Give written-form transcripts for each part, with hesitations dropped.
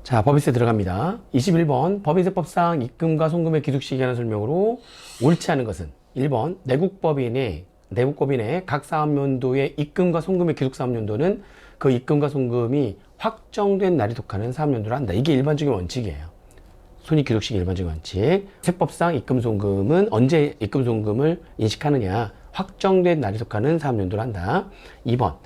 자, 법인세 들어갑니다. 21번 법인세법상 입금과 송금의 기숙시기에 관한 설명으로 옳지 않은 것은 1번 내국법인의 각 사업연도의 입금과 송금의 기숙사업연도는 그 입금과 송금이 확정된 날이 속하는 사업연도를 한다. 이게 일반적인 원칙이에요. 손익기록식 일반적인 원칙. 세법상 입금 송금은 언제 입금 송금을 인식하느냐, 확정된 날이 속하는 사업연도를 한다. 2번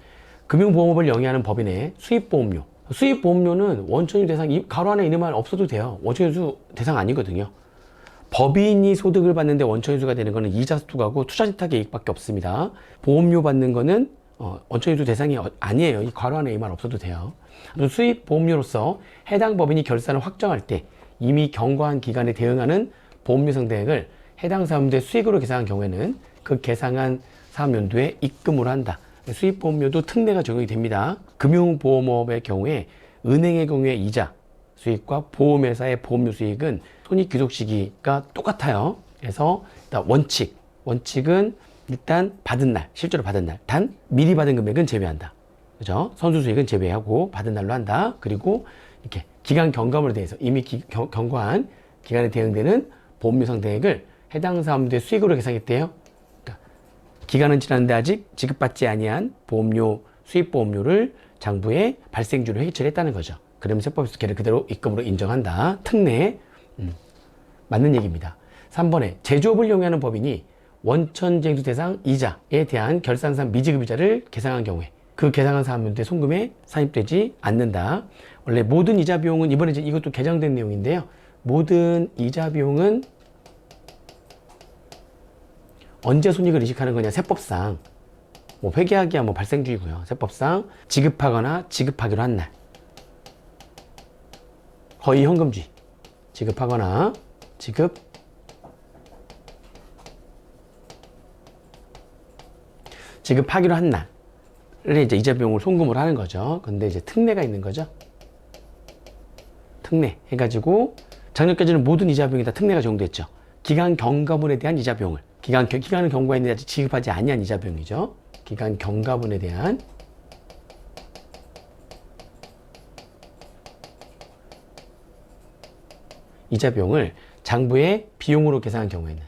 금융보험업을 영위하는 법인의 수입보험료. 수입보험료는 원천유 대상, 가로 안에 이름만 없어도 돼요. 원천유수 대상 아니거든요. 법인이 소득을 받는데 원천유수가 되는 거는 이자 수투가고 투자신탁의 이익밖에 없습니다. 보험료 받는 거는 원천유수 대상이 아니에요. 이 괄호 안에 이 말 없어도 돼요. 수입보험료로서 해당 법인이 결산을 확정할 때 이미 경과한 기간에 대응하는 보험료 상대액을 해당 사업연도의 수익으로 계산한 경우에는 그 계상한 사업연도에 입금을 한다. 수입보험료도 특례가 적용이 됩니다. 금융보험업의 경우에 은행의 경우에 이자 수익과 보험회사의 보험료 수익은 손익귀속 시기가 똑같아요. 그래서 일단 원칙은 일단 받은 날, 실제로 받은 날, 단 미리 받은 금액은 제외한다. 그죠? 선수 수익은 제외하고 받은 날로 한다. 그리고 이렇게 기간 경감으로 대해서 이미 경과한 기간에 대응되는 보험료 상대액을 해당 사업자의 수익으로 계산했대요. 기간은 지났는데 아직 지급받지 아니한 보험료, 수입보험료를 장부에 발생주로 회계처리했다는 거죠. 그러면 세법에서 걔를 그대로 입금으로 인정한다. 특례. 맞는 얘기입니다. 3번에 제조업을 영위하는 법인이 원천징수 대상 이자에 대한 결산상 미지급이자를 계상한 경우에 그 계상한 사업연도의 송금에 산입되지 않는다. 원래 모든 이자 비용은 이번에 이제 이것도 개정된 내용인데요. 모든 이자 비용은 언제 손익을 인식하는 거냐, 세법상 뭐 회계하기야 뭐 발생주의고요. 세법상 지급하거나 지급하기로 한 날, 거의 현금주의, 지급하거나 지급하기로 한 날에 이제 이자 비용을 송금을 하는 거죠. 근데 이제 특례가 있는 거죠. 특례 해가지고 작년까지는 모든 이자 비용이 다 특례가 적용됐죠. 기간 경과분에 대한 이자 비용을 기간은 경과했는데 아직 지급하지 아니한 이자 비용이죠. 기간 경과분에 대한 이자 비용을 장부의 비용으로 계산한 경우에는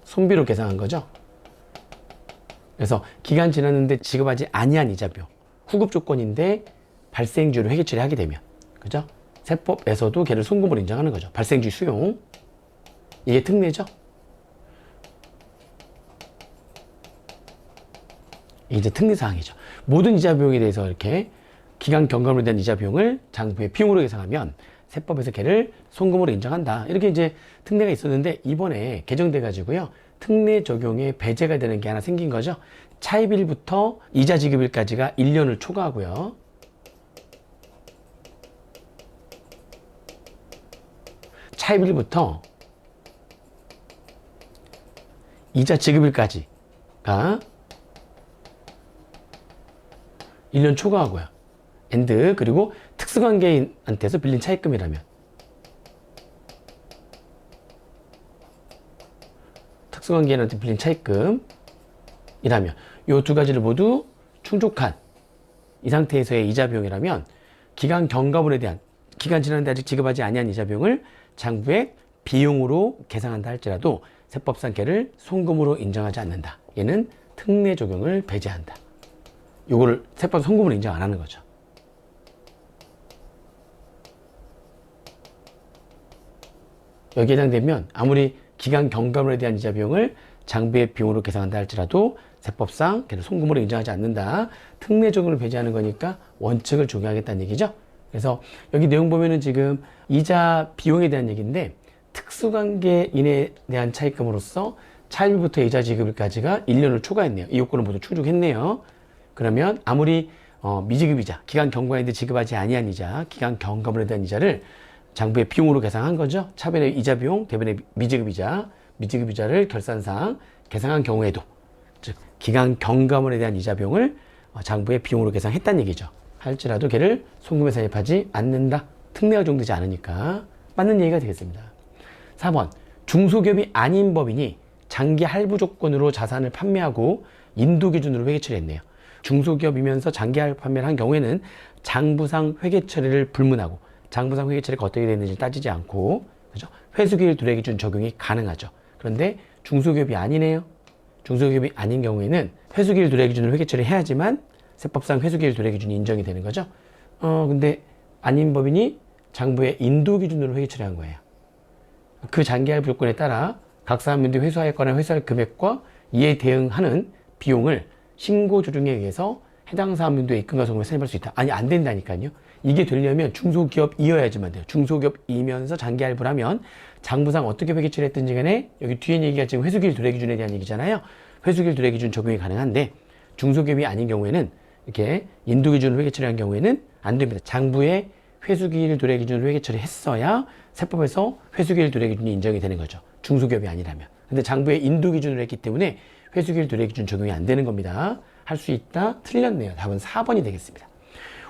손비로 계산한 거죠. 그래서 기간 지났는데 지급하지 아니한 이자 비용, 후급 조건인데 발생주로 회계 처리하게 되면, 그죠? 세법에서도 걔를 송금으로 인정하는 거죠. 발생주 수용. 이게 특례죠. 이게 이제 특례사항이죠. 모든 이자 비용에 대해서 이렇게 기간 경감으로 대한 이자 비용을 장부의 비용으로 계산하면 세법에서 걔를 송금으로 인정한다. 이렇게 이제 특례가 있었는데 이번에 개정돼 가지고요. 특례 적용에 배제가 되는 게 하나 생긴 거죠. 차입일부터 이자 지급일까지가 1년을 초과하고요. 차입일부터 이자 지급일까지가 1년 초과하고요. 그리고 특수관계인한테서 빌린 차입금이라면 특수관계인한테 빌린 차입금이라면 이 두 가지를 모두 충족한 이 상태에서의 이자 비용이라면 기간 경과분에 대한 기간 지났는데 아직 지급하지 아니한 이자 비용을 장부의 비용으로 계상한다 할지라도 세법상 걔를 송금으로 인정하지 않는다. 얘는 특례 적용을 배제한다. 요거를 세법 송금으로 인정 안 하는 거죠. 여기에 해당되면 아무리 기간 경감에 대한 이자 비용을 장부의 비용으로 계상한다 할지라도 세법상 걔를 송금으로 인정하지 않는다. 특례 적용을 배제하는 거니까 원칙을 적용하겠다는 얘기죠. 그래서 여기 내용 보면은 지금 이자 비용에 대한 얘기인데 특수관계인에 대한 차입금으로서 차입부터 이자 지급일까지가 1년을 초과했네요. 이 요건을 모두 충족했네요. 그러면 아무리 미지급이자, 기간 경과인데 지급하지 아니한 이자, 기간 경감에 대한 이자를 장부의 비용으로 계상한 거죠. 차변의 이자 비용, 대변의 미지급이자를 결산상 계상한 경우에도, 즉 기간 경감에 대한 이자 비용을 장부의 비용으로 계상했다는 얘기죠. 할지라도 걔를 송금에 산입하지 않는다. 특례가 적용되지 않으니까 맞는 얘기가 되겠습니다. 4번 중소기업이 아닌 법인이 장기 할부 조건으로 자산을 판매하고 인도 기준으로 회계 처리했네요. 중소기업이면서 장기할 판매를 한 경우에는 장부상 회계 처리를 불문하고 장부상 회계 처리가 어떻게 되는지 따지지 않고 그죠? 회수기일 도래 기준 적용이 가능하죠. 그런데 중소기업이 아니네요. 중소기업이 아닌 경우에는 회수기일 도래 기준으로 회계 처리해야지만 세법상 회수기일 도래 기준이 인정이 되는 거죠. 근데 아닌 법인이 장부의 인도 기준으로 회계 처리한 거예요. 그 장기할 조건에 따라 각 사업면도 회수하였거나 회수할 금액과 이에 대응하는 비용을 신고 조정에 의해서 해당 사업면도의 입금과 송금을 선입할 수 있다. 아니, 안 된다니까요. 이게 되려면 중소기업이어야지만 돼요. 중소기업이면서 장기할부를 하면 장부상 어떻게 회계 처리했든지 간에 여기 뒤에 얘기가 지금 회수기일 도래 기준에 대한 얘기잖아요. 회수기일 도래 기준 적용이 가능한데 중소기업이 아닌 경우에는 이렇게 인도 기준으로 회계 처리한 경우에는 안 됩니다. 장부에 회수기일 도래 기준으로 회계 처리했어야 세법에서 회수기일 도래 기준이 인정이 되는 거죠. 중소기업이 아니라면. 근데 장부에 인도 기준으로 했기 때문에 회수기일 도래 기준 적용이 안 되는 겁니다. 할 수 있다? 틀렸네요. 답은 4번이 되겠습니다.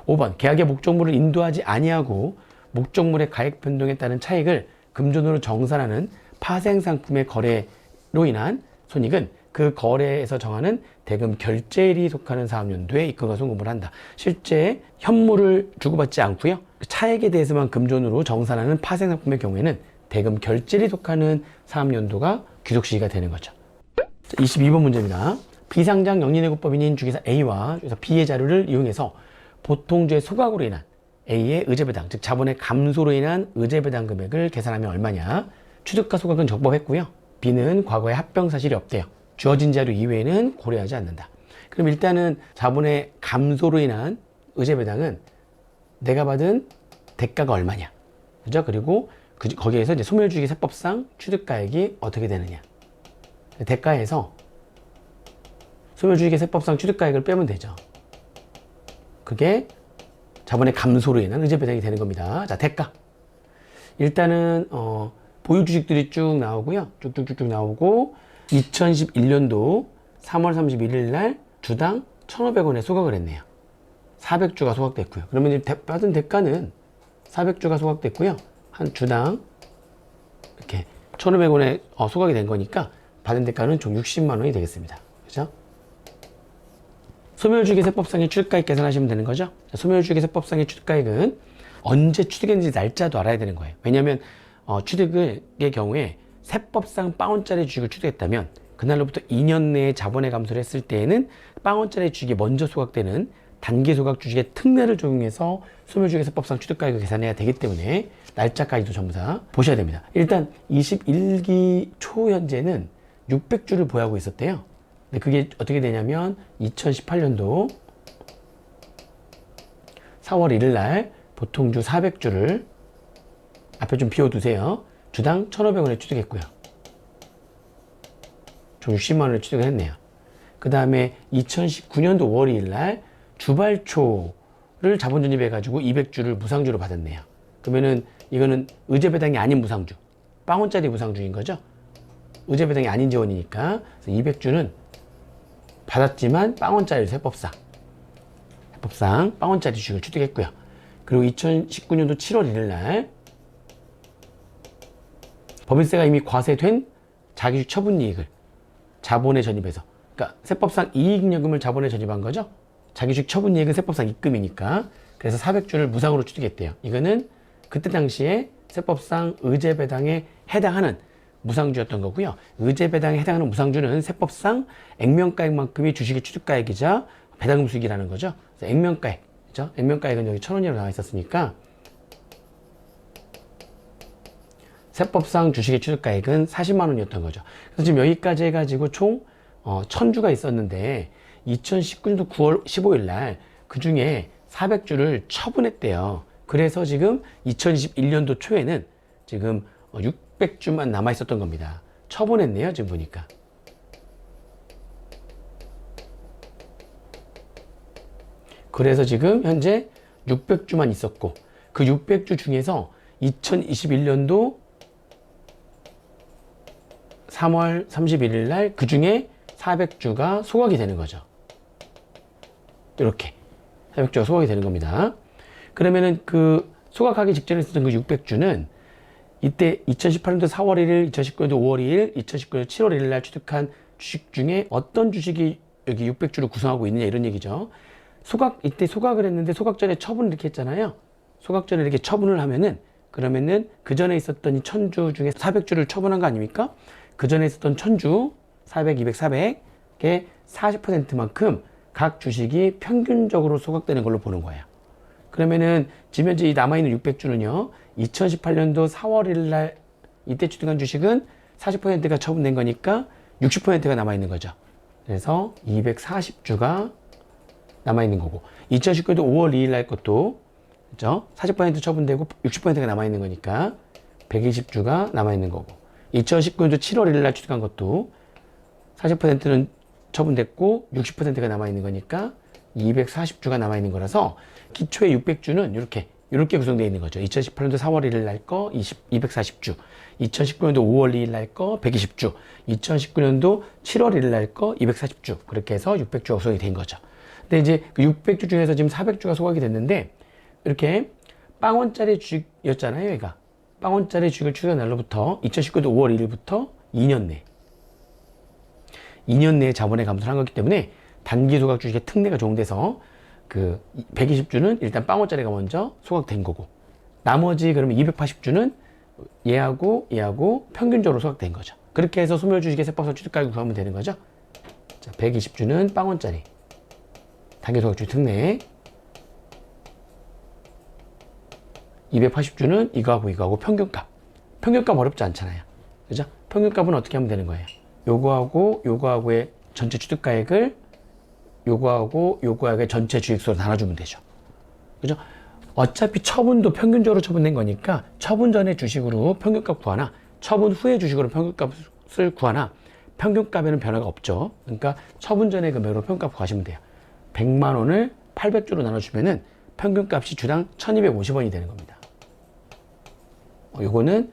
5번 계약의 목적물을 인도하지 아니하고 목적물의 가액 변동에 따른 차익을 금전으로 정산하는 파생상품의 거래로 인한 손익은 그 거래에서 정하는 대금 결제일이 속하는 사업연도에 입금과 송금을 한다. 실제 현물을 주고받지 않고요. 그 차액에 대해서만 금전으로 정산하는 파생상품의 경우에는 대금 결제일이 속하는 사업연도가 귀속시기가 되는 거죠. 22번 문제입니다. 비상장 영리내국법인인 주기사 A와 주기사 B의 자료를 이용해서 보통주의 소각으로 인한 A의 의제배당, 즉 자본의 감소로 인한 의제배당 금액을 계산하면 얼마냐. 취득과 소각은 적법했고요. B는 과거에 합병 사실이 없대요. 주어진 자료 이외에는 고려하지 않는다. 그럼 일단은 자본의 감소로 인한 의제배당은 내가 받은 대가가 얼마냐. 그죠? 그리고 거기에서 이제 소멸주기 세법상 취득가액이 어떻게 되느냐. 대가에서 소멸주기 세법상 취득가액을 빼면 되죠. 그게 자본의 감소로 인한 의제배당이 되는 겁니다. 자, 대가. 일단은 보유주식들이 쭉 나오고요. 쭉쭉쭉쭉 나오고 2011년도 3월 31일 날 주당 1,500원에 소각을 했네요. 400주가 소각됐고요. 그러면 이제 받은 대가는 400주가 소각됐고요. 한 주당 이렇게 1,500원에 소각이 된 거니까 받은 대가는 총 60만 원이 되겠습니다. 그죠? 소멸주기세법상의 취득가액 계산하시면 되는 거죠. 소멸주기세법상의 취득가액은 언제 취득했는지 날짜도 알아야 되는 거예요. 왜냐하면 취득의 경우에 세법상 빵원짜리 주식을 취득했다면 그날로부터 2년 내에 자본의 감소를 했을 때에는 빵원짜리 주식이 먼저 소각되는 단기 소각 주식의 특례를 적용해서 소멸주기세법상 취득가액을 계산해야 되기 때문에 날짜까지도 전부 다 보셔야 됩니다. 일단 21기 초 현재는 600주를 보유하고 있었대요. 근데 그게 어떻게 되냐면 2018년도 4월 1일 날 보통주 400주를 앞에 좀 비워두세요. 주당 1,500원에 취득했고요. 총 60만 원을 취득을 했네요. 그 다음에 2019년도 5월 2일 날 주발초를 자본 전입해가지고 200주를 무상주로 받았네요. 그러면은 이거는 의제배당이 아닌 무상주, 빵원짜리 무상주인 거죠. 의제배당이 아닌 재원이니까 200주는 받았지만 빵원짜리 세법상 빵원짜리 주식을 취득했고요. 그리고 2019년도 7월 1일 날 법인세가 이미 과세된 자기주식 처분이익을 자본에 전입해서, 그러니까 세법상 이익잉여금을 자본에 전입한 거죠. 자기주식 처분이익은 세법상 입금이니까. 그래서 400주를 무상으로 취득했대요. 이거는 그때 당시에 세법상 의제배당에 해당하는 무상주였던 거고요. 의제배당에 해당하는 무상주는 세법상 액면가액만큼이 주식의 취득가액이자 배당금 수익이라는 거죠. 그래서 액면가액, 그죠? 액면가액은 여기 1,000원이라고 나와 있었으니까 세법상 주식의 취득가액은 40만 원이었던 거죠. 그래서 지금 여기까지 해가지고 총 1,000주가 있었는데 2019년도 9월 15일 날 그 중에 400주를 처분했대요. 그래서 지금 2021년도 초에는 지금 600주만 남아 있었던 겁니다. 처분했네요, 지금 보니까. 그래서 지금 현재 600주만 있었고, 그 600주 중에서 2021년도 3월 31일 날 그 중에 400주가 소각이 되는 거죠. 이렇게 400주가 소각이 되는 겁니다. 그러면은 그 소각하기 직전에 있었던 그 600주는 이때 2018년도 4월 1일, 2019년도 5월 2일, 2019년도 7월 1일 날 취득한 주식 중에 어떤 주식이 여기 600주를 구성하고 있느냐 이런 얘기죠. 이때 소각을 했는데 소각 전에 처분을 이렇게 했잖아요. 소각 전에 이렇게 처분을 하면은 그러면은 그 전에 있었던 이 1000주 중에 400주를 처분한 거 아닙니까? 그 전에 있었던 1000주 400, 200, 400의 40%만큼 각 주식이 평균적으로 소각되는 걸로 보는 거예요. 그러면은 지금 현재 이 남아있는 600주는요 2018년도 4월 1일 날 이때 취득한 주식은 40%가 처분된 거니까 60%가 남아있는 거죠. 그래서 240주가 남아있는 거고 2019년도 5월 2일 날 것도 그죠? 40% 처분되고 60%가 남아있는 거니까 120주가 남아있는 거고 2019년도 7월 1일 날 취득한 것도 40%는 처분됐고 60%가 남아있는 거니까 240주가 남아있는 거라서 기초의 600주는 이렇게 구성되어 있는 거죠. 2018년도 4월 1일 날 거 240주, 2019년도 5월 2일 날 거 120주, 2019년도 7월 1일 날 거 240주 그렇게 해서 600주가 구성이 된 거죠. 근데 이제 그 600주 중에서 지금 400주가 소각이 됐는데 이렇게 빵원짜리 주식이었잖아요. 얘가 빵원짜리 주식을 취득한 날로부터 2019년도 5월 1일부터 2년 내에 자본의 감소를 한 거기 때문에 단기 소각 주식의 특례가 적용돼서 그 120주는 일단 빵원짜리가 먼저 소각된 거고 나머지 그러면 280주는 얘하고 평균적으로 소각된 거죠. 그렇게 해서 소멸주식의 세법상 취득가액을 구하면 되는 거죠. 자, 120주는 빵원짜리 단기 소각 주식 특례 280주는 이거하고 평균값. 평균값 어렵지 않잖아요. 그죠? 평균값은 어떻게 하면 되는 거예요? 요거하고의 전체 취득가액을 요거하고의 전체 주식수로 나눠주면 되죠. 그죠? 어차피 처분도 평균적으로 처분된 거니까 처분 전에 주식으로 평균값 구하나 처분 후에 주식으로 평균값을 구하나 평균값에는 변화가 없죠. 그러니까 처분 전에 금액으로 평균값 구하시면 돼요. 100만 원을 800주로 나눠주면은 평균값이 주당 1250원이 되는 겁니다. 요거는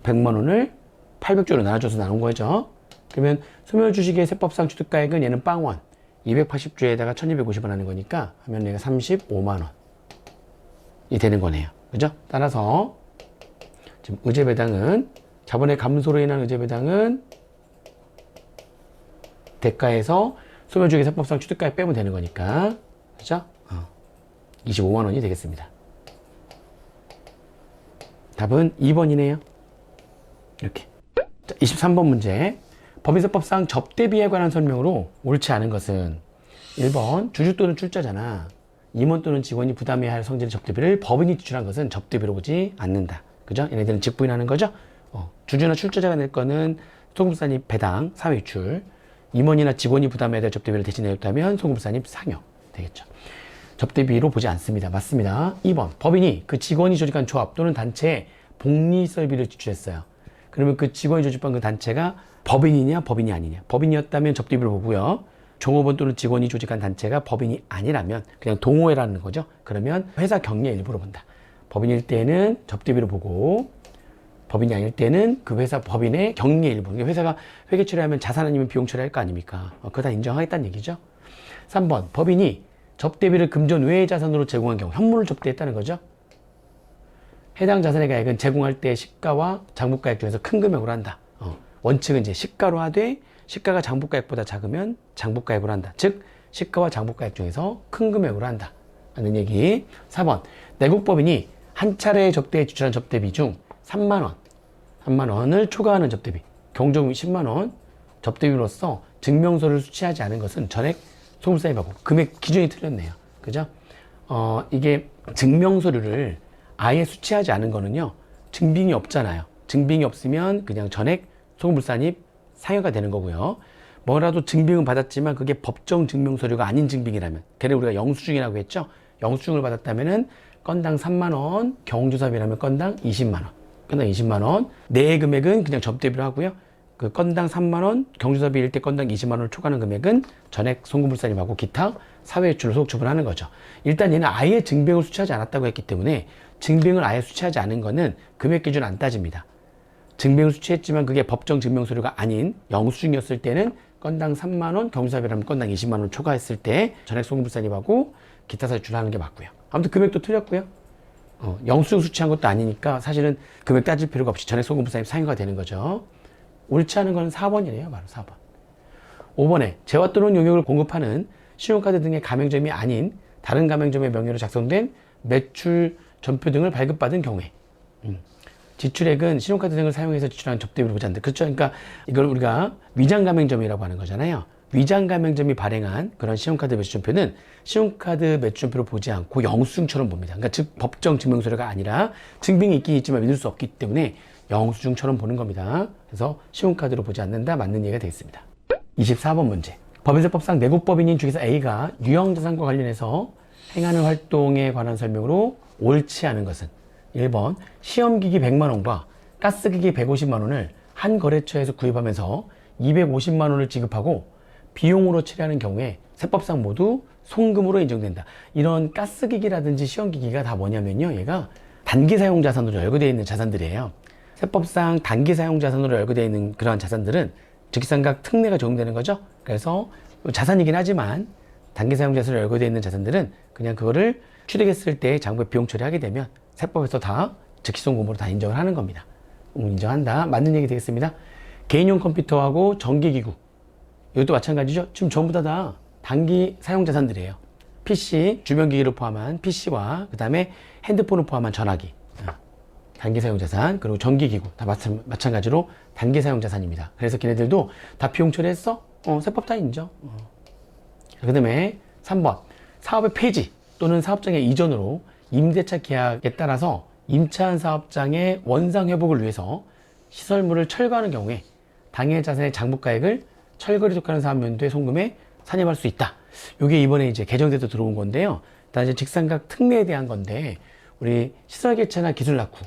100만 원을 800주로 나눠줘서 나눈 거죠. 그러면 소멸주식의 세법상 취득가액은 얘는 빵원 280주에다가 1250원 하는 거니까 하면 얘가 35만 원이 되는 거네요. 그죠? 따라서 지금 의제배당은 자본의 감소로 인한 의제배당은 대가에서 소멸주식의 세법상 취득가액 빼면 되는 거니까 그죠? 25만 원이 되겠습니다. 답은 2번이네요. 이렇게. 자, 23번 문제. 법인세법상 접대비에 관한 설명으로 옳지 않은 것은 1번 주주 또는 출자자나 임원 또는 직원이 부담해야 할 성질의 접대비를 법인이 지출한 것은 접대비로 보지 않는다. 그죠? 얘네들은 직부인하는 거죠? 주주나 출자자가 낼 거는 소금산입 배당, 사회유출, 임원이나 직원이 부담해야 될 접대비를 대신해줬다면 소금산입 상여 되겠죠. 접대비로 보지 않습니다. 맞습니다. 2번 법인이 그 직원이 조직한 조합 또는 단체에 복리설비를 지출했어요. 그러면 그 직원이 조직한 그 단체가 법인이냐 법인이 아니냐. 법인이었다면 접대비를 보고요. 종업원 또는 직원이 조직한 단체가 법인이 아니라면 그냥 동호회라는 거죠. 그러면 회사 경례 일부로 본다. 법인일 때는 접대비로 보고 법인이 아닐 때는 그 회사 법인의 경례 일부. 그러니까 회사가 회계 처리하면 자산 아니면 비용 처리할 거 아닙니까? 그거 다 인정하겠다는 얘기죠. 3번 법인이 접대비를 금전 외의 자산으로 제공한 경우 현물을 접대했다는 거죠. 해당 자산의 가액은 제공할 때 시가와 장부가액 중에서 큰 금액으로 한다. 원칙은 이제 시가로 하되 시가가 장부가액보다 작으면 장부가액으로 한다. 즉 시가와 장부가액 중에서 큰 금액으로 한다. 라는 얘기. 4번 내국법인이 한 차례 접대에 지출한 접대비 중 3만 원을 초과하는 접대비 경조금 10만 원 접대비로서 증명서를 수취하지 않은 것은 전액 소금산입하고 금액 기준이 틀렸네요. 그죠? 이게 증명서류를 아예 수취하지 않은 거는요. 증빙이 없잖아요. 증빙이 없으면 그냥 전액 소금불산입 상여가 되는 거고요. 뭐라도 증빙은 받았지만 그게 법정 증명서류가 아닌 증빙이라면 걔를 우리가 영수증이라고 했죠. 영수증을 받았다면은 건당 3만 원, 경조사비라면 건당 20만 원. 건당 20만 원. 내 금액은 그냥 접대비로 하고요. 그 건당 3만 원, 경조사비일 때 건당 20만 원을 초과하는 금액은 전액 송금불산입하고 기타 사회유출로 소득 처분하는 거죠. 일단 얘는 아예 증빙을 수취하지 않았다고 했기 때문에 증빙을 아예 수취하지 않은 거는 금액 기준 안 따집니다. 증빙을 수취했지만 그게 법정 증명서류가 아닌 영수증이었을 때는 건당 3만 원, 경조사비라면 건당 20만 원 초과했을 때 전액 송금불산입하고 기타 사회유출을 하는 게 맞고요. 아무튼 금액도 틀렸고요. 영수증 수취한 것도 아니니까 사실은 금액 따질 필요가 없이 전액 송금불산입 상여가 되는 거죠. 옳지 않은 건 4번이네요. 바로 4번. 5번에 재화 또는 용역을 공급하는 신용카드 등의 가맹점이 아닌 다른 가맹점의 명의로 작성된 매출 전표 등을 발급받은 경우에 지출액은 신용카드 등을 사용해서 지출한 접대비로 보지 않는다. 그렇죠? 그러니까 이걸 우리가 위장 가맹점이라고 하는 거잖아요. 위장 가맹점이 발행한 그런 신용카드 매출전표는 신용카드 매출전표로 보지 않고 영수증처럼 봅니다. 그러니까 즉 법정 증명서류가 아니라 증빙이 있긴 있지만 믿을 수 없기 때문에 영수증처럼 보는 겁니다. 그래서 신용카드로 보지 않는다. 맞는 얘기가 되겠습니다. 24번 문제. 법인세법상 내국법인인 중에서 A가 유형자산과 관련해서 행하는 활동에 관한 설명으로 옳지 않은 것은 1번 시험기기 100만원과 가스기기 150만원을 한 거래처에서 구입하면서 250만원을 지급하고 비용으로 처리하는 경우에 세법상 모두 송금으로 인정된다. 이런 가스기기라든지 시험기기가 다 뭐냐면요, 얘가 단기 사용 자산으로 열거되어 있는 자산들이에요. 세법상 단기 사용 자산으로 열거되어 있는 그러한 자산들은 즉시상각 특례가 적용되는 거죠. 그래서 자산이긴 하지만 단기 사용 자산으로 열거되어 있는 자산들은 그냥 그거를 취득했을 때 장부에 비용 처리하게 되면 세법에서 다 즉시송금으로 다 인정을 하는 겁니다. 인정한다. 맞는 얘기 되겠습니다. 개인용 컴퓨터하고 전기기구, 이것도 마찬가지죠. 지금 전부 다 단기 사용 자산들이에요. PC, 주변기기를 포함한 PC와 그 다음에 핸드폰을 포함한 전화기, 단기 사용 자산, 그리고 전기기구 다 마찬가지로 단기 사용 자산입니다. 그래서 걔네들도 다 비용 처리했어? 세법 다 인정. 그 다음에 3번 사업의 폐지 또는 사업장의 이전으로 임대차 계약에 따라서 임차한 사업장의 원상 회복을 위해서 시설물을 철거하는 경우에 당해 자산의 장부가액을 철거리 독하는 사업연도의 송금에 산입할 수 있다. 이게 이번에 이제 개정돼서 들어온 건데요. 일단 이제 직상각 특례에 대한 건데, 우리 시설 개체나 기술 낙후,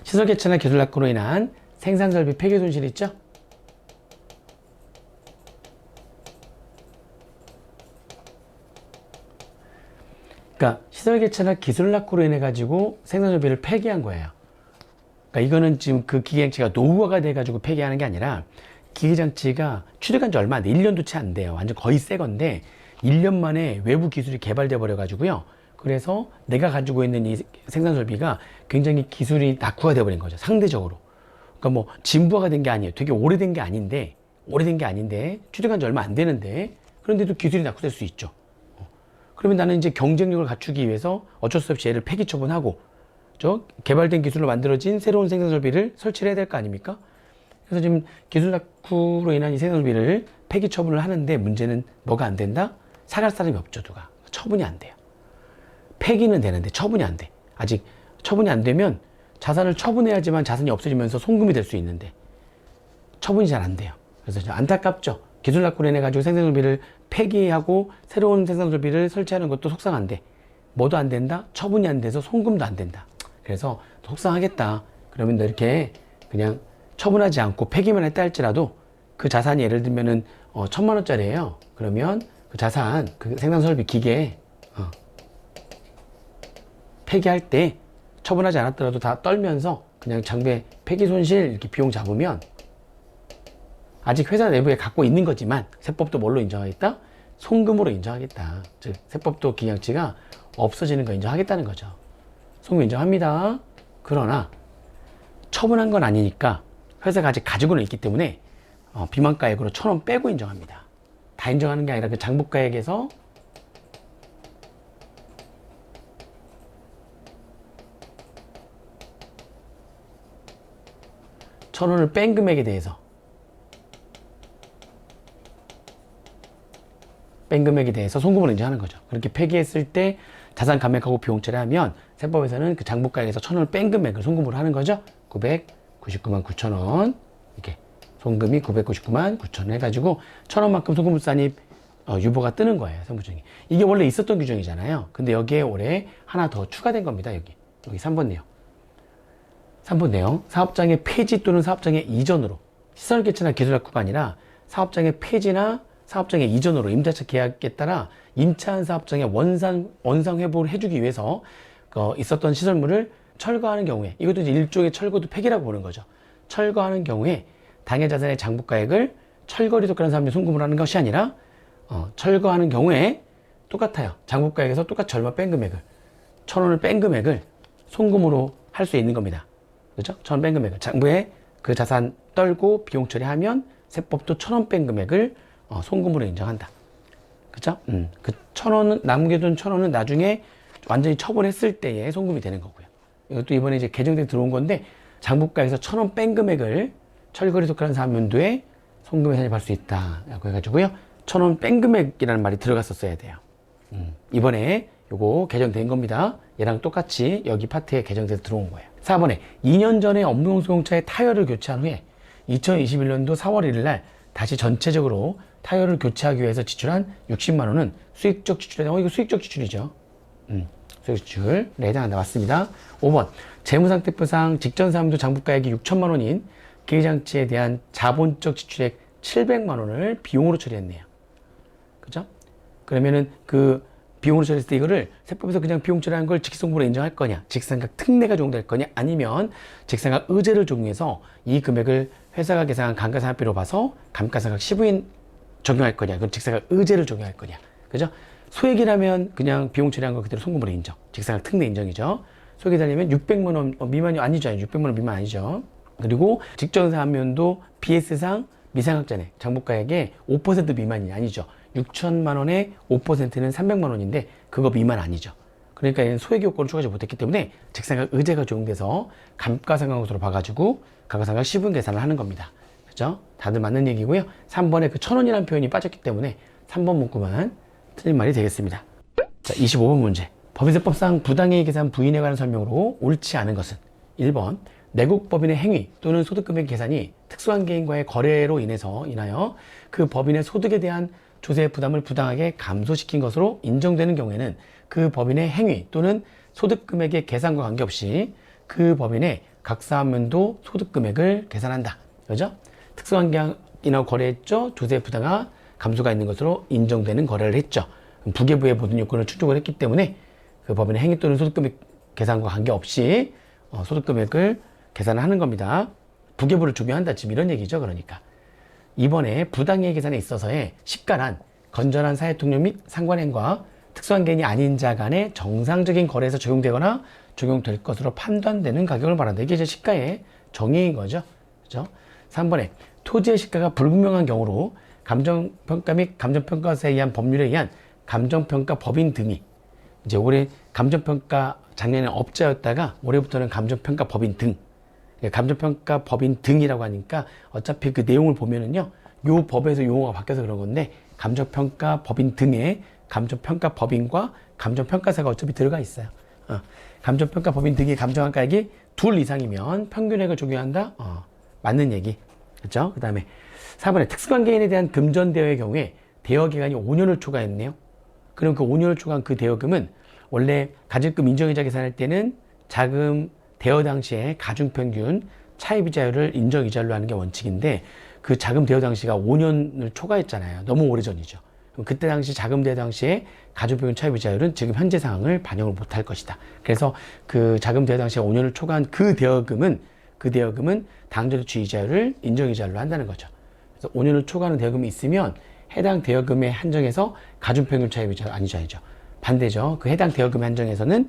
시설 개체나 기술 낙후로 인한 생산설비 폐기 손실 있죠? 그러니까 시설 개체나 기술 낙후로 인해 가지고 생산설비를 폐기한 거예요. 그러니까 이거는 지금 그 기계장치가 노후화가 돼 가지고 폐기하는 게 아니라, 기계장치가 취득한 지 얼마 안 돼. 1년도 채 안 돼요. 완전 거의 새 건데 1년 만에 외부 기술이 개발돼 버려 가지고요. 그래서 내가 가지고 있는 이 생산설비가 굉장히 기술이 낙후가 돼 버린 거죠. 상대적으로. 그러니까 뭐 진부화가 된 게 아니에요. 되게 오래된 게 아닌데 취득한 지 얼마 안 되는데, 그런데도 기술이 낙후될 수 있죠. 그러면 나는 이제 경쟁력을 갖추기 위해서 어쩔 수 없이 얘를 폐기 처분하고 개발된 기술로 만들어진 새로운 생산설비를 설치를 해야 될 거 아닙니까? 그래서 지금 기술 낙후로 인한 이 생산설비를 폐기 처분을 하는데, 문제는 뭐가 안 된다? 사갈 사람이 없죠. 누가 처분이 안 돼요. 폐기는 되는데 처분이 안 돼. 아직 처분이 안 되면 자산을 처분해야지만 자산이 없어지면서 송금이 될 수 있는데 처분이 잘 안 돼요. 그래서 안타깝죠. 기술 낙후로 인해 가지고 생산설비를 폐기하고 새로운 생산설비를 설치하는 것도 속상한데 뭐도 안 된다? 처분이 안 돼서 송금도 안 된다. 그래서 속상하겠다. 그러면 너 이렇게 그냥 처분하지 않고 폐기만 했다 할지라도 그 자산이 예를 들면은 1,000만 원짜리예요. 그러면 그 자산, 그 생산설비 기계 폐기할 때 처분하지 않았더라도 다 떨면서 그냥 장부에 폐기 손실 이렇게 비용 잡으면 아직 회사 내부에 갖고 있는 거지만 세법도 뭘로 인정하겠다? 송금으로 인정하겠다. 즉 세법도 기계장치가 없어지는 거 인정하겠다는 거죠. 송금 인정합니다. 그러나 처분한 건 아니니까 회사가 아직 가지고는 있기 때문에 비만가액으로 1,000원 빼고 인정합니다. 다 인정하는 게 아니라 그 장부가액에서 1,000원을 뺀 금액에 대해서 송금을 인정하는 거죠. 그렇게 폐기했을 때 자산 감액하고 비용 처리하면 세법에서는 그 장부가액에서 1,000원을 뺀 금액을 송금으로 하는 거죠. 999만 9천원, 이렇게 송금이 999만 9천원 해가지고 1,000원만큼 송금 산입 유보가 뜨는 거예요. 세무조정이. 이게 원래 있었던 규정이잖아요. 근데 여기에 올해 하나 더 추가된 겁니다. 여기 3번 내용. 3번 내용. 사업장의 폐지 또는 사업장의 이전으로, 시설 개체나 기술 낙후가 아니라 사업장의 폐지나 사업장의 이전으로 임대차 계약에 따라 임차한 사업장의 원상 회복을 해주기 위해서 있었던 시설물을 철거하는 경우에, 이것도 이제 일종의 철거도 폐기라고 보는 거죠. 철거하는 경우에 당해 자산의 장부가액을 철거리 독하는 사람이 송금을 하는 것이 아니라 철거하는 경우에 똑같아요. 장부가액에서 똑같이 얼마 뺀 금액을 1,000원을 뺀 금액을 송금으로 할 수 있는 겁니다. 그죠? 1,000원 뺀 금액을 장부에 그 자산 떨고 비용 처리하면 세법도 1,000원 뺀 금액을 송금으로 인정한다. 그죠? 그 1,000원은, 남겨둔 1,000원은 나중에 완전히 처분했을 때에 송금이 되는 거고요. 이것도 이번에 이제 개정돼 들어온 건데, 장부가에서 1,000원 뺀 금액을 철거에 속하는 사업연도에 송금에 산입할 수 있다. 라고 해가지고요. 1,000원 뺀 금액이라는 말이 들어갔었어야 돼요. 이번에 요거 개정된 겁니다. 얘랑 똑같이 여기 파트에 개정돼서 들어온 거예요. 4번에 2년 전에 업무용 소형차의 타이어를 교체한 후에 2021년도 4월 1일 날 다시 전체적으로 타이어를 교체하기 위해서 지출한 60만 원은 수익적 지출에 이거 수익적 지출이죠. 수익적 지출에 해당한다. 맞습니다. 5번 재무상태표상 직전사무소 장부가액이 6천만 원인 기계장치에 대한 자본적 지출액 700만 원을 비용으로 처리했네요. 그죠? 그러면은 그 비용으로 처리했을 때 이거를 세법에서 그냥 비용 처리한 걸 직송부로 인정할 거냐, 직상각 특례가 적용될 거냐, 아니면 직상각 의제를 적용해서 이 금액을 회사가 계산한 감가상각비로 봐서 감가상각 시부인 적용할 거냐, 그건 직상각 의제를 적용할 거냐. 그죠? 소액이라면 그냥 비용 처리한 거 그대로 송금으로 인정. 직상각 특례 인정이죠. 소액이 달리면 600만 원 미만이 아니죠. 600만 원 미만 아니죠. 그리고 직전사면도 BS상 미상학자네 장부가액의 5% 미만이 아니죠. 6천만 원의 5%는 300만 원인데 그거 미만 아니죠. 그러니까 얘는 소액 요건을 추가하지 못했기 때문에 직상각 의제가 적용돼서 감가상각으로 봐가지고 감가상각 시분 계산을 하는 겁니다. 그죠? 다들 맞는 얘기고요. 3번에 그 1,000원이라는 표현이 빠졌기 때문에 3번 문구만 틀린 말이 되겠습니다. 자, 25번 문제. 법인세법상 부당이익 계산 부인에 관한 설명으로 옳지 않은 것은 1번 내국 법인의 행위 또는 소득금액 계산이 특수한 개인과의 거래로 인하여 그 법인의 소득에 대한 조세 부담을 부당하게 감소시킨 것으로 인정되는 경우에는 그 법인의 행위 또는 소득금액의 계산과 관계없이 그 법인의 각 사업면도 소득금액을 계산한다. 그죠? 특수한 개인하고 거래했죠. 조세 부담가 감소가 있는 것으로 인정되는 거래를 했죠. 부계부의 모든 요건을 충족을 했기 때문에 그 법인의 행위 또는 소득금액 계산과 관계없이 소득금액을 계산을 하는 겁니다. 부계부를 적용한다. 지금 이런 얘기죠. 그러니까. 이번에 부당이익 계산에 있어서의 시가란 건전한 사회통념 및 상관행과 특수한 개인이 아닌 자 간의 정상적인 거래에서 적용되거나 적용될 것으로 판단되는 가격을 말한다. 이게 이제 시가의 정의인 거죠. 그죠? 3번에 토지의 시가가 불분명한 경우로 감정평가 및 감정평가사에 의한 법률에 의한 감정평가 법인 등이 이제 올해 감정평가 작년에 업자였다가 올해부터는 감정평가 법인 등 감정평가 법인 등이라고 하니까 어차피 그 내용을 보면은요 요 법에서 용어가 바뀌어서 그런 건데 감정평가 법인 등에 감정평가 법인과 감정평가사가 어차피 들어가 있어요. 감정평가 법인 등의 감정평가액이 둘 이상이면 평균액을 적용한다. 맞는 얘기. 그렇죠? 그 다음에 4번에 특수한 개인에 대한 금전대여의 경우에 대여기간이 5년을 초과했네요. 그럼 그 5년을 초과한 그 대여금은 원래 가질금 인정이자 계산할 때는 자금 대여 당시에 가중평균 차입이자율을 인정이자율로 하는 게 원칙인데 그 자금 대여 당시가 5년을 초과했잖아요. 너무 오래전이죠. 그럼 그때 당시 자금 대여 당시에 가중평균 차입이자율은 지금 현재 상황을 반영을 못할 것이다. 그래서 그 자금 대여 당시에 5년을 초과한 그 대여금은 당좌대출 이자율을 인정이자율로 한다는 거죠. 그래서 5년을 초과하는 대여금이 있으면 해당 대여금에 한정해서 가중평균 차입이자율 아니죠. 반대죠. 그 해당 대여금에 한정해서는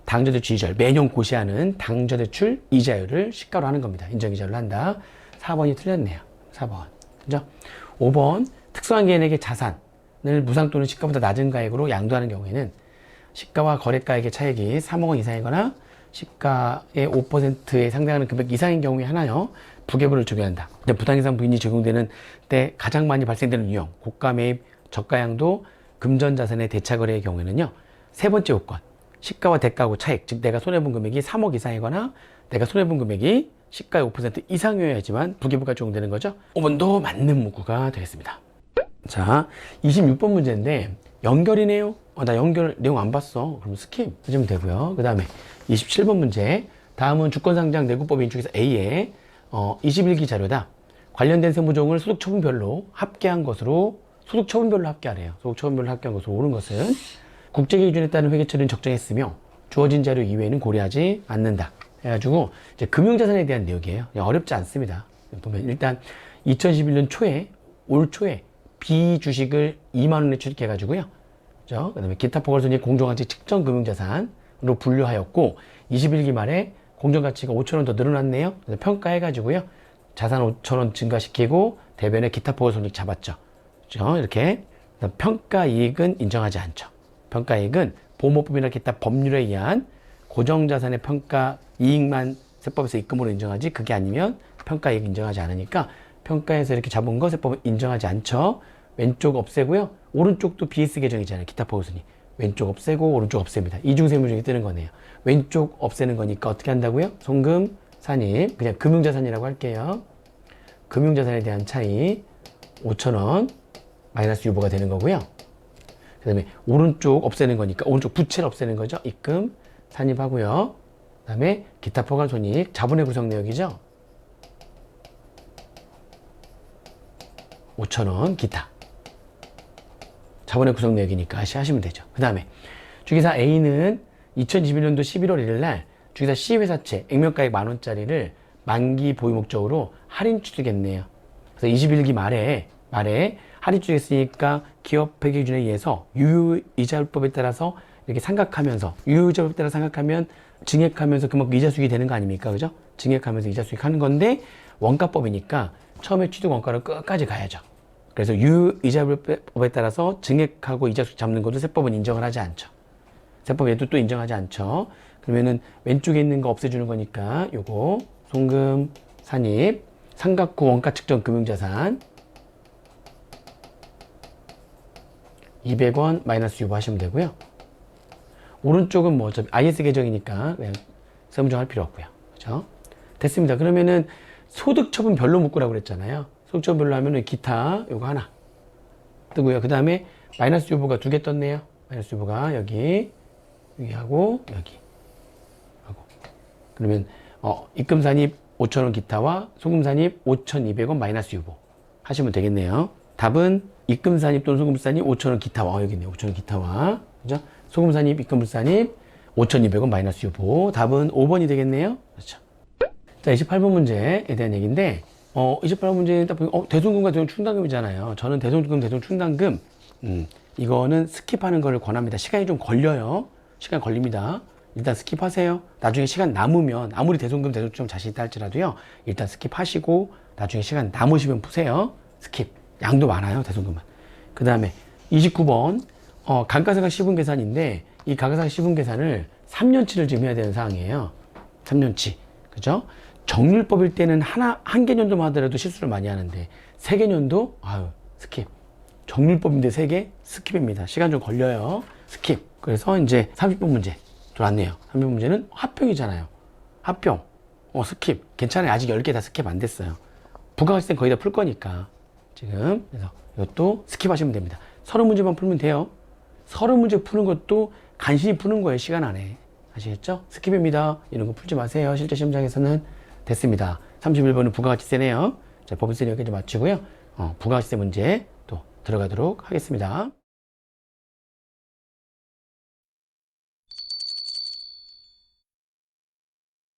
당좌대출 이자율, 매년 고시하는 당좌대출 이자율을 시가로 하는 겁니다. 인정이자율로 한다. 4번이 틀렸네요. 4번. 그죠? 5번. 특수한 개인에게 자산을 무상 또는 시가보다 낮은 가액으로 양도하는 경우에는 시가와 거래가액의 차액이 3억 원 이상이거나 시가의 5%에 상당하는 금액 이상인 경우에 하나요. 부계부를 적용한다. 근데 부당이상 부인이 적용되는 때 가장 많이 발생되는 유형, 고가 매입, 저가 양도, 금전자산의 대차거래의 경우에는요. 세 번째 요건. 시가와 대가하고 차익, 즉 내가 손해본 금액이 3억 이상이거나 내가 손해본 금액이 시가의 5% 이상이어야지만 부계부가 적용되는 거죠. 5번도 맞는 문구가 되겠습니다. 자, 26번 문제인데 연결이네요. 나 연결 내용 안 봤어. 그럼 스킵 해주면 되고요. 그 다음에 27번 문제. 다음은 주권상장 내국법인 중에서 A의 21기 자료다. 관련된 세무조항을 소득처분별로 합계한 것으로 소득처분별로 합계하래요. 소득처분별로 합계한 것으로 옳은 것은 국제기 기준에 따른 회계처리는 적정했으며 주어진 자료 이외에는 고려하지 않는다. 해가지고 이제 금융자산에 대한 내용이에요. 어렵지 않습니다. 보면 일단 2011년 초에 올 초에 비주식을 2만 원에 취득해가지고요. 그죠? 그 다음에 기타 포괄손익 공정가치 측정 금융자산으로 분류하였고 21기 말에 공정가치가 5천원 더 늘어났네요. 그래서 평가해가지고요. 자산 5천원 증가시키고 대변에 기타 포괄손익 잡았죠. 그죠? 이렇게. 평가이익은 인정하지 않죠. 평가이익은 보호법이나 기타 법률에 의한 고정자산의 평가이익만 세법에서 입금으로 인정하지 그게 아니면 평가이익 인정하지 않으니까 평가에서 이렇게 잡은 거 세법은 인정하지 않죠. 왼쪽 없애고요. 오른쪽도 BS 계정이잖아요. 기타 포괄손익. 왼쪽 없애고 오른쪽 없앱니다. 이중세무 중에 뜨는 거네요. 왼쪽 없애는 거니까 어떻게 한다고요? 송금, 산입, 그냥 금융자산이라고 할게요. 금융자산에 대한 차이 5천원 마이너스 유보가 되는 거고요. 그 다음에 오른쪽 없애는 거니까 오른쪽 부채를 없애는 거죠. 입금, 산입하고요. 그 다음에 기타 포괄손익, 자본의 구성 내역이죠. 5천원 기타. 자본의 구성 내역이니까 하시면 되죠. 그 다음에 주기사 A는 2021년도 11월 1일 날 주기사 C 회사채 액면가액 만원짜리를 만기 보유 목적으로 할인 취득했네요. 그래서 21기 말에 할인 취득했으니까 기업회계 기준에 의해서 유효이자율법에 따라서 이렇게 생각하면서 유효이자율법에 따라 생각하면 증액하면서 그만큼 이자 수익이 되는 거 아닙니까? 그죠? 증액하면서 이자 수익 하는 건데 원가법이니까 처음에 취득 원가를 끝까지 가야죠. 그래서 유효이자율법에 따라서 증액하고 이자 수익 잡는 것도 세법은 인정을 하지 않죠. 세법 얘도 또 인정하지 않죠. 그러면은 왼쪽에 있는 거 없애주는 거니까 요거 송금, 산입, 삼각후 원가 측정 금융자산 200원 마이너스 유보하시면 되고요. 오른쪽은 뭐 어차피 IS 계정이니까 그냥 세무정 필요 없고요. 그죠? 됐습니다. 그러면은 소득 처분 별로 묶으라고 그랬잖아요. 소득 처분 별로 하면은 기타 요거 하나 뜨고요. 그 다음에 마이너스 유보가 두 개 떴네요. 마이너스 유보가 여기하고 여기 하고 그러면 입금 산입 5천원 기타와 소금 산입 5,200원 마이너스 유보 하시면 되겠네요. 답은 입금 산입 또는 소금 산입 5천원 기타와 여기 있네요. 5천원 기타와 그죠? 소금 산입, 입금 산입 5,200원 마이너스 유보. 답은 5번이 되겠네요. 그렇죠. 자, 28번 문제에 대한 얘기인데 28번 문제는 딱 보면 대손금과 대손 충당금이잖아요. 저는 대손금, 대손 충당금 이거는 스킵하는 거를 권합니다. 시간이 좀 걸려요. 시간 걸립니다. 일단 스킵하세요. 나중에 시간 남으면 아무리 대손금, 대손 충당 자신 있다 할지라도요. 일단 스킵하시고 나중에 시간 남으시면 푸세요. 스킵. 양도 많아요. 대손금은. 그 다음에 29번 감가상각 시분 계산인데 이 감가상각 시분 계산을 3년치를 지금 해야 되는 상황이에요. 3년치. 그죠? 정률법일 때는 한 개년도만 하더라도 실수를 많이 하는데 세 개년도 스킵. 정률법인데 3개 스킵입니다. 시간 좀 걸려요. 스킵. 그래서 이제 30번 문제 들어왔네요. 30번 문제는 합평이잖아요. 합평. 스킵. 괜찮아요. 아직 10개 다 스킵 안 됐어요. 부가가치세는 거의 다 풀 거니까. 지금. 그래서 이것도 스킵하시면 됩니다. 30문제만 풀면 돼요. 30문제 푸는 것도 간신히 푸는 거예요. 시간 안에. 아시겠죠? 스킵입니다. 이런 거 풀지 마세요. 실제 시험장에서는 됐습니다. 31번은 부가가치세네요. 자, 법인세 여기까지 마치고요. 부가가치세 문제 또 들어가도록 하겠습니다.